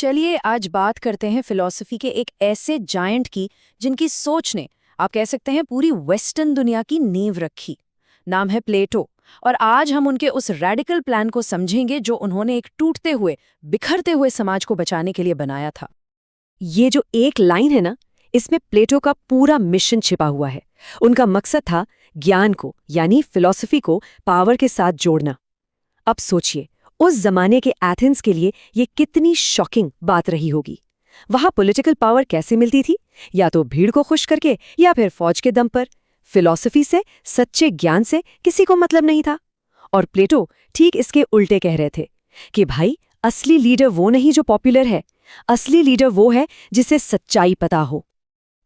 चलिए आज बात करते हैं फिलॉसफी के एक ऐसे जायंट की जिनकी सोच ने, आप कह सकते हैं, पूरी वेस्टर्न दुनिया की नींव रखी। नाम है प्लेटो। और आज हम उनके उस रैडिकल प्लान को समझेंगे जो उन्होंने एक टूटते हुए, बिखरते हुए समाज को बचाने के लिए बनाया था। ये जो एक लाइन है ना, इसमें प्लेटो का पूरा मिशन छिपा हुआ है। उनका मकसद था ज्ञान को, यानी फिलॉसफी को पावर के साथ जोड़ना। अब सोचिए, उस जमाने के एथेंस के लिए ये कितनी शॉकिंग बात रही होगी। वहां पॉलिटिकल पावर कैसे मिलती थी? या तो भीड़ को खुश करके, या फिर फौज के दम पर। फिलॉसफी से, सच्चे ज्ञान से किसी को मतलब नहीं था। और प्लेटो ठीक इसके उल्टे कह रहे थे कि भाई, असली लीडर वो नहीं जो पॉपुलर है, असली लीडर वो है जिसे सच्चाई पता हो।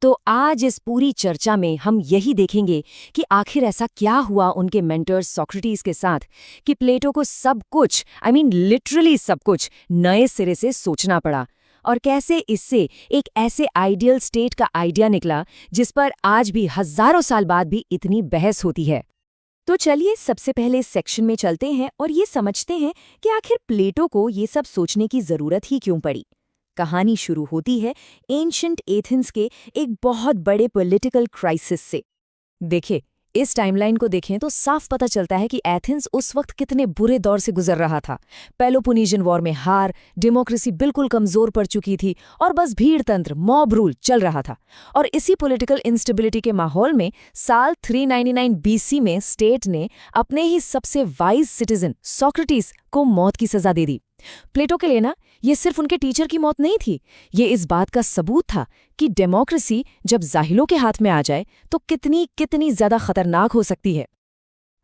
तो आज इस पूरी चर्चा में हम यही देखेंगे कि आखिर ऐसा क्या हुआ उनके मेंटर्स सोक्रेटिस के साथ कि प्लेटो को सब कुछ, लिटरली सब कुछ, नए सिरे से सोचना पड़ा, और कैसे इससे एक ऐसे आइडियल स्टेट का आइडिया निकला जिस पर आज भी हजारों साल बाद भी इतनी बहस होती है। तो चलिए सबसे पहले इस सेक्शन में चलते हैं और ये समझते हैं कि आखिर प्लेटो को ये सब सोचने की जरूरत ही क्यों पड़ी। कहानी शुरू होती है एंशिएंट एथेंस के एक बहुत बड़े पॉलिटिकल क्राइसिस से। देखिए, इस टाइमलाइन को देखें तो साफ पता चलता है कि एथेंस उस वक्त कितने बुरे दौर से गुजर रहा था। पेलोपोनेशियन वॉर में हार, डेमोक्रेसी बिल्कुल कमजोर पड़ चुकी थी और बस भीड़ तंत्र, मॉब रूल चल रहा था। और इसी पॉलिटिकल इंस्टेबिलिटी के माहौल में साल 399 बीसी में स्टेट ने अपने ही सबसे वाइज सिटीजन सोक्रेटिस को मौत की सजा दे दी। प्लेटो के लिए ना, ये सिर्फ उनके टीचर की मौत नहीं थी, ये इस बात का सबूत था कि डेमोक्रेसी जब जाहिलों के हाथ में आ जाए तो कितनी कितनी ज्यादा खतरनाक हो सकती है।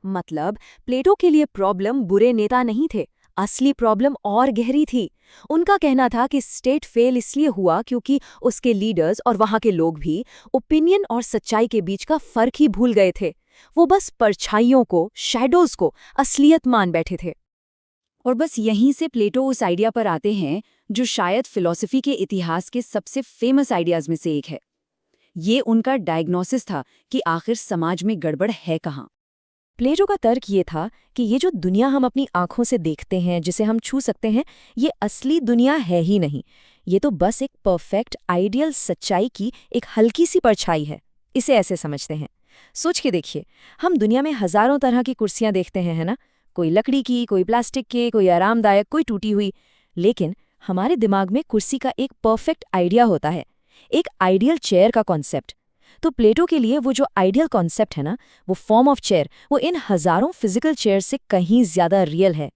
मतलब प्लेटो के लिए प्रॉब्लम बुरे नेता नहीं थे, असली प्रॉब्लम और गहरी थी। उनका कहना था कि स्टेट फेल इसलिए हुआ क्योंकि उसके लीडर्स और वहां के लोग भी ओपिनियन और सच्चाई के बीच का फर्क ही भूल गए थे। वो बस परछाइयों को, शैडोज को असलियत मान बैठे थे। और बस यहीं से प्लेटो उस आइडिया पर आते हैं जो शायद फिलॉसफी के इतिहास के सबसे फेमस आइडियाज में से एक है। ये उनका डायग्नोसिस था कि आखिर समाज में गड़बड़ है कहाँ। प्लेटो का तर्क ये था कि ये जो दुनिया हम अपनी आंखों से देखते हैं, जिसे हम छू सकते हैं, ये असली दुनिया है ही नहीं। ये तो बस एक परफेक्ट आइडियल सच्चाई की एक हल्की सी परछाई है। इसे ऐसे समझते हैं। सोच के देखिए, हम दुनिया में हजारों तरह की कुर्सियां देखते हैं, है ना? कोई लकड़ी की, कोई प्लास्टिक के, कोई आरामदायक, कोई टूटी हुई। लेकिन हमारे दिमाग में कुर्सी का एक परफेक्ट आइडिया होता है, एक आइडियल चेयर का कॉन्सेप्ट। तो प्लेटो के लिए वो जो आइडियल कॉन्सेप्ट है ना, वो फॉर्म ऑफ चेयर, वो इन हजारों फिजिकल चेयर से कहीं ज्यादा रियल है।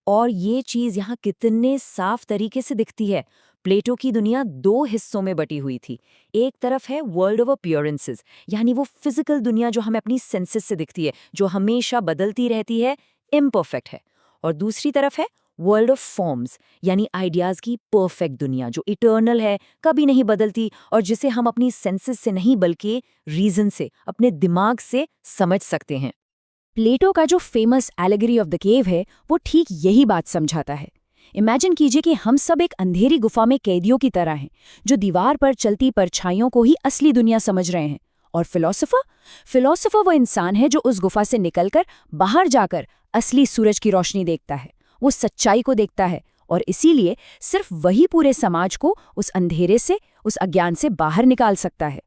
और ये चीज यहाँ कितने साफ तरीके से दिखती है। प्लेटो की दुनिया दो हिस्सों में बटी हुई थी। एक तरफ है वर्ल्ड ऑफ अपीयरेंसेस, यानी वो फिजिकल दुनिया जो हमें अपनी सेंसेस से दिखती है, जो हमेशा बदलती रहती है, इम्परफेक्ट है। और दूसरी तरफ है वर्ल्ड ऑफ फॉर्म्स, यानी आइडियाज की परफेक्ट दुनिया जो इटर्नल है, कभी नहीं बदलती, और जिसे हम अपनी सेंसेस से नहीं बल्कि रीजन से, अपने दिमाग से समझ सकते हैं। प्लेटो का जो famous allegory of the cave है, वो ठीक यही बात समझाता है। इमेजिन कीजिए कि हम सब एक अंधेरी गुफा में कैदियों की तरह हैं, जो दीवार पर चलती परछाइयों को ही असली दुनिया समझ रहे हैं। और फिलोसोफर वो इंसान है जो उस गुफा से निकलकर बाहर जाकर असली सूरज की रोशनी देखता है, वो सच्चाई को देखता है, और इसीलिए सिर्फ वही पूरे समाज को उस अंधेरे से, उस अज्ञान से बाहर निकाल सकता है।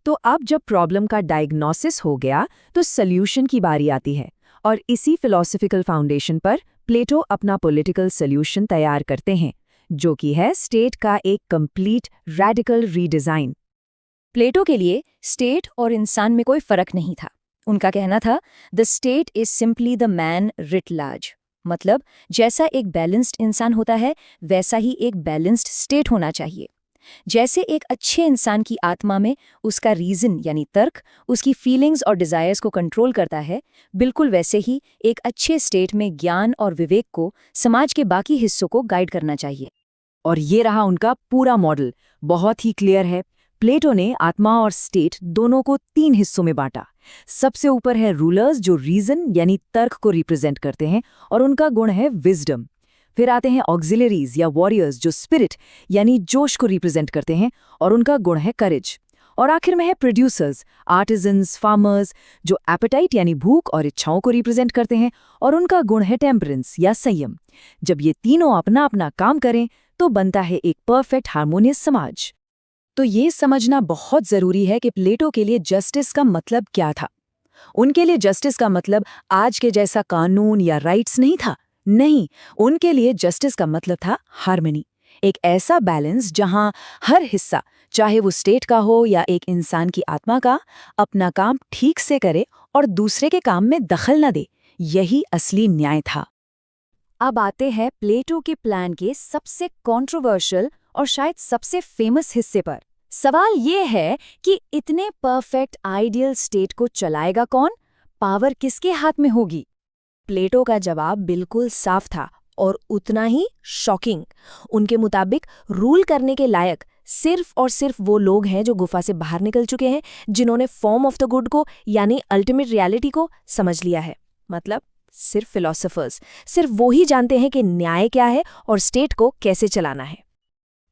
तो अब जब प्रॉब्लम का डायग्नोसिस हो गया तो सॉल्यूशन की बारी आती है, और इसी फिलॉसफिकल फाउंडेशन पर प्लेटो अपना पॉलिटिकल सॉल्यूशन तैयार करते हैं, जो कि है स्टेट का एक कंप्लीट रैडिकल रीडिजाइन। प्लेटो के लिए स्टेट और इंसान में कोई फर्क नहीं था। उनका कहना था, the state is simply the man writ large. मतलब जैसा एक बैलेंस्ड इंसान होता है, वैसा ही एक बैलेंस्ड स्टेट होना चाहिए। जैसे एक अच्छे इंसान की आत्मा में उसका रीजन यानी तर्क उसकी फीलिंग्स और डिजायर्स को कंट्रोल करता है, बिल्कुल वैसे ही एक अच्छे स्टेट में ज्ञान और विवेक को समाज के बाकी हिस्सों को गाइड करना चाहिए। और ये रहा उनका पूरा मॉडल, बहुत ही क्लियर है। प्लेटो ने आत्मा और स्टेट दोनों को 3 हिस्सों में बांटा। सबसे ऊपर है रूलर्स, जो रीजन यानी तर्क को रिप्रेजेंट करते हैं, और उनका गुण है विजडम। फिर आते हैं ऑक्सिलरीज या वॉरियर्स, जो स्पिरिट यानी जोश को रिप्रेजेंट करते हैं, और उनका गुण है करेज। और आखिर में है प्रोड्यूसर्स, आर्टिजन्स, फार्मर्स, जो एपेटाइट यानी भूख और इच्छाओं को रिप्रेजेंट करते हैं, और उनका गुण है टेम्परेंस या संयम। जब ये तीनों अपना अपना काम करें तो बनता है एक परफेक्ट हार्मोनियस समाज। तो ये समझना बहुत जरूरी है कि प्लेटो के लिए जस्टिस का मतलब क्या था। उनके लिए जस्टिस का मतलब आज के जैसा कानून या राइट्स नहीं था। नहीं, उनके लिए जस्टिस का मतलब था हार्मनी, एक ऐसा बैलेंस जहां हर हिस्सा, चाहे वो स्टेट का हो या एक इंसान की आत्मा का, अपना काम ठीक से करे और दूसरे के काम में दखल न दे। यही असली न्याय था। अब आते हैं प्लेटो के प्लान के सबसे कंट्रोवर्शियल और शायद सबसे फेमस हिस्से पर। सवाल ये है कि इतने परफेक्ट आइडियल स्टेट को चलाएगा कौन? पावर किसके हाथ में होगी? प्लेटो का जवाब बिल्कुल साफ था और उतना ही शॉकिंग। उनके मुताबिक रूल करने के लायक सिर्फ और सिर्फ वो लोग हैं जो गुफा से बाहर निकल चुके हैं, जिन्होंने फॉर्म ऑफ द गुड को यानी अल्टीमेट रियलिटी को समझ लिया है। मतलब सिर्फ फिलोसोफर्स, सिर्फ वो ही जानते हैं कि न्याय क्या है और स्टेट को कैसे चलाना है।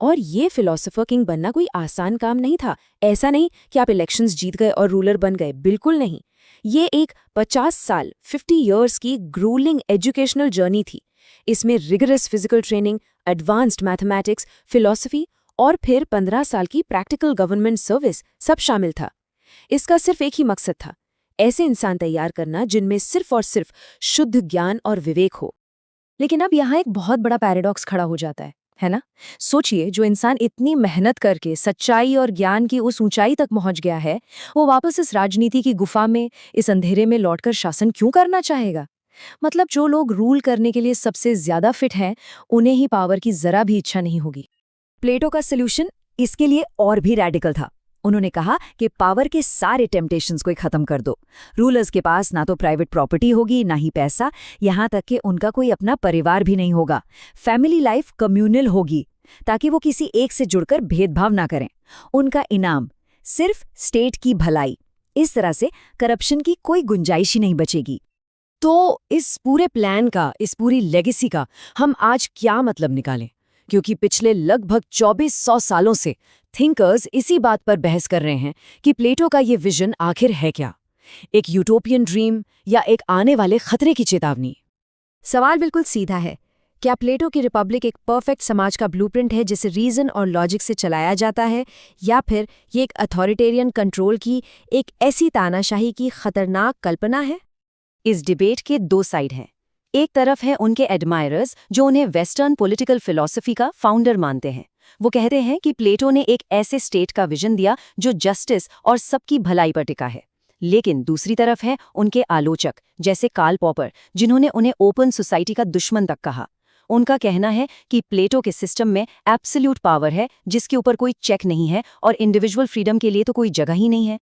और ये फिलोसोफर किंग बनना कोई आसान काम नहीं था। ऐसा नहीं कि आप इलेक्शंस जीत गए और रूलर बन गए, बिल्कुल नहीं। ये एक 50 साल 50 इयर्स की ग्रूलिंग एजुकेशनल जर्नी थी। इसमें rigorous physical training, advanced mathematics, philosophy और फिर 15 साल की प्रैक्टिकल गवर्नमेंट सर्विस सब शामिल था। इसका सिर्फ एक ही मकसद था, ऐसे इंसान तैयार करना जिनमें सिर्फ और सिर्फ शुद्ध ज्ञान और विवेक हो। लेकिन अब यहाँ एक बहुत बड़ा पैराडॉक्स खड़ा हो जाता है ना? सोचिए, जो इंसान इतनी मेहनत करके सच्चाई और ज्ञान की उस ऊंचाई तक पहुंच गया है, वो वापस इस राजनीति की गुफा में, इस अंधेरे में लौटकर शासन क्यों करना चाहेगा? मतलब जो लोग रूल करने के लिए सबसे ज्यादा फिट हैं, उन्हें ही पावर की जरा भी इच्छा नहीं होगी। प्लेटो का सॉल्यूशन इसके लिए और भी रैडिकल था। उन्होंने कहा कि पावर के सारे टेम्पटेशंस को खत्म कर दो। रूलर्स के पास ना तो प्राइवेट प्रॉपर्टी होगी, ना ही पैसा, यहाँ तक कि उनका कोई अपना परिवार भी नहीं होगा। फैमिली लाइफ कम्युनल होगी, ताकि वो किसी एक से जुड़कर भेदभाव ना करें। उनका इनाम सिर्फ स्टेट की भलाई। इस तरह से करप्शन की कोई गुंजाइश ही नहीं बचेगी। तो इस पूरे प्लान का, इस पूरी लेगेसी का हम आज क्या मतलब निकालें? क्योंकि पिछले लगभग 2400 सालों से थिंकर्स इसी बात पर बहस कर रहे हैं कि प्लेटो का ये विजन आखिर है क्या? एक यूटोपियन ड्रीम या एक आने वाले खतरे की चेतावनी? सवाल बिल्कुल सीधा है। क्या प्लेटो की रिपब्लिक एक परफेक्ट समाज का ब्लूप्रिंट है जिसे रीजन और लॉजिक से चलाया जाता है, या फिर ये एक अथॉरिटेरियन कंट्रोल की एक ऐसी तानाशाही की खतरनाक कल्पना है? इस डिबेट के दो साइड हैं। एक तरफ है उनके एडमायरर्स जो उन्हें वेस्टर्न पॉलिटिकल फिलॉसफी का फाउंडर मानते हैं। वो कहते हैं कि प्लेटो ने एक ऐसे स्टेट का विजन दिया जो जस्टिस और सबकी भलाई पर टिका है। लेकिन दूसरी तरफ है उनके आलोचक, जैसे कार्ल पॉपर, जिन्होंने उन्हें ओपन सोसाइटी का दुश्मन तक कहा। उनका कहना है कि प्लेटो के सिस्टम में एब्सोल्यूट पावर है जिसके ऊपर कोई चेक नहीं है और इंडिविजुअल फ्रीडम के लिए तो कोई जगह ही नहीं है।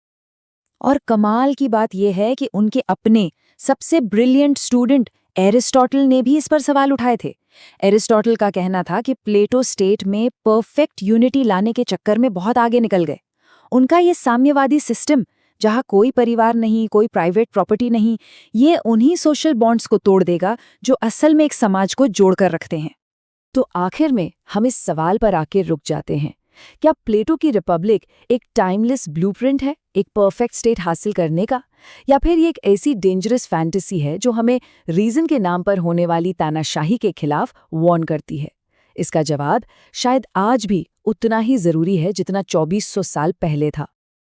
और कमाल की बात यह है कि उनके अपने सबसे ब्रिलियंट स्टूडेंट एरिस्टोटल ने भी इस पर सवाल उठाए थे। एरिस्टोटल का कहना था कि प्लेटो स्टेट में परफेक्ट यूनिटी लाने के चक्कर में बहुत आगे निकल गए। उनका ये साम्यवादी सिस्टम, जहां कोई परिवार नहीं, कोई प्राइवेट प्रॉपर्टी नहीं, ये उन्हीं सोशल बॉन्ड्स को तोड़ देगा जो असल में एक समाज को जोड़कर रखते हैं। तो आखिर में हम इस सवाल पर आके रुक जाते हैं, क्या प्लेटो की रिपब्लिक एक टाइमलेस ब्लूप्रिंट है एक परफेक्ट स्टेट हासिल करने का, या फिर ये एक ऐसी डेंजरस फैंटेसी है जो हमें रीजन के नाम पर होने वाली तानाशाही के खिलाफ वार्न करती है? इसका जवाब शायद आज भी उतना ही जरूरी है जितना 2400 साल पहले था।